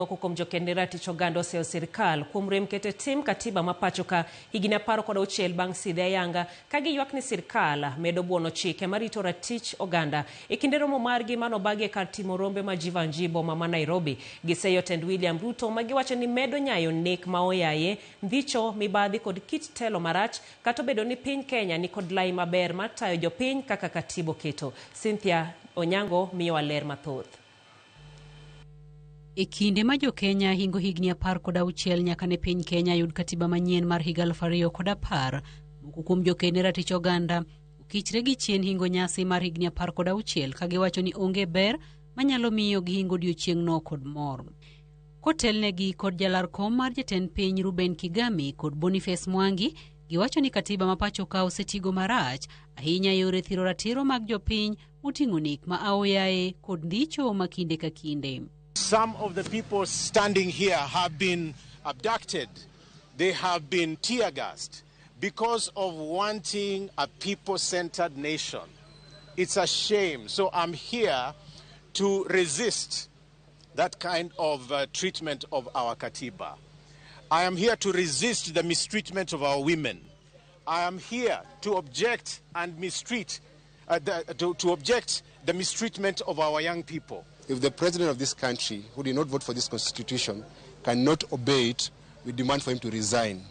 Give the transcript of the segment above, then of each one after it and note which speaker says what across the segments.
Speaker 1: Kuom jokendera tich oganda oseo sirkal kuom rem kete tim katiba mapacho ka higni 16 bang' sidhe ayanga ka giywak ni sirkal medo buono chike marito ratich oganda. E kinde romo margi manobagi e kar timo rombe ma Jivanjibo ma Nairobi, giseyo tend William Ruto magiwacho ni medo nyayo nek ma oyaye, ndhicho, mibadhi kod kit telo marach, kata bedo ni piny Kenya ni kod lai maber mar tayo jopiny kaka katiba oketo. Cynthia Onyango miyo ler mathoth.
Speaker 2: E kinde ma jo Kenya hingo higni 16 nyaka ne piny Kenya yud katiba manyien mar higa 2010, moko kuom jokene ratich oganda okichre gi chien hingo nyasi mar higni 16 ka giwacho ni onge ber manyalo miyo gihingo odiochieng'no kod mor. Kotelnegi kod jalar kom mar jatend piny Ruben Kigami kod Boniface Mwangi, giwacho ni katiba mapacho ka osetigo marach ahinya yore thiro ratiro mag jopiny moting'o nek ma aoyaye kod ndhicho ma kinde ka kinde.
Speaker 3: Some of the people standing here have been abducted. They have been tear-gassed because of wanting a people-centered nation. It's a shame. So I'm here to resist that kind of treatment of our Katiba. I am here to resist the mistreatment of our women. I am here to object and mistreat, to object the mistreatment of our young people.
Speaker 4: If the president of this country, who did not vote for this constitution, cannot obey it, we demand for him to resign.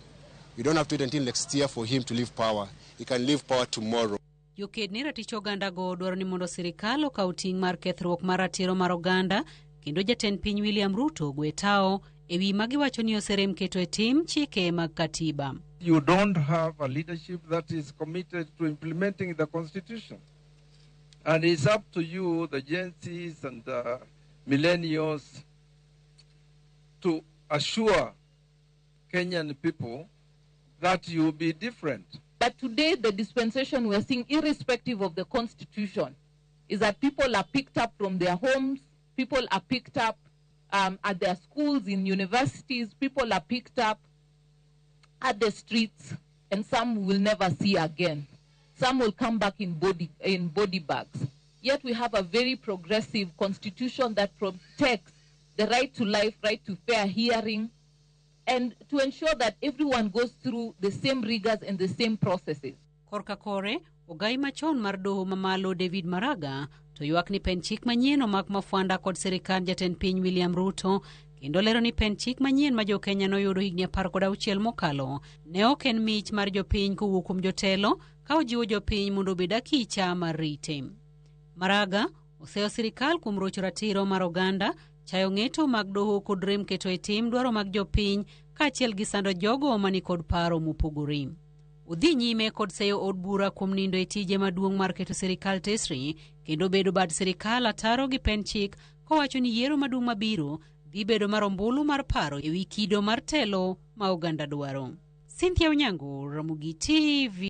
Speaker 4: We don't have to wait until next year for him to leave power. He can leave power tomorrow.
Speaker 2: Jokedne ratich oganda go dwaro ni mondo sirikal okaw ting' mar kethruok mar ratiro mar oganda, kendo jatend piny William Ruto gwe tao ewi magiwacho ni oserem keto e tim chike mag katiba.
Speaker 5: You don't have a leadership that is committed to implementing the constitution. And it's up to you, the Gen Zs and the millennials, to assure Kenyan people that you will be different.
Speaker 6: But today, the dispensation we're seeing, irrespective of the constitution, is that people are picked up from their homes, people are picked up at their schools, in universities, people are picked up at the streets, and some we will never see again. Some will come back in body bags. Yet we have a very progressive constitution that protects the right to life, right to fair hearing, and to ensure that everyone goes through the same rigors and the same processes.
Speaker 2: Korka kore, ogai machon mar doho mamalo David Maraga, to ywak ni pen chik manyien omak mafuanda kod sirikal jatend piny William Ruto, kendo lero ni pen chik manyien ma jo Kenya noyudo higni 16 mokalo, ne ok en mich mar jopiny kowuok kuom jotelo, ka ojiwo jopiny mondo obed akicha mar rite. Maraga oseo sirikal kuom rocho ratiro mar oganda, chayo ng'eto mag doho kod rem keto e tim dwaro mag jopiny kaachiel gi sando jogo mani kod paro mopogore. Udhi nyime kod seyo od bura kuom nindo e tije maduong' mar keto sirikal tesri, kendo bedo bad sirikal ataro gi pen chik kowacho ni yiero maduong' mabiro dhi bedo mar ombulu mar paro ewi kido mar telo ma oganda dwaro. Cynthia Onyango, Ramogi TV.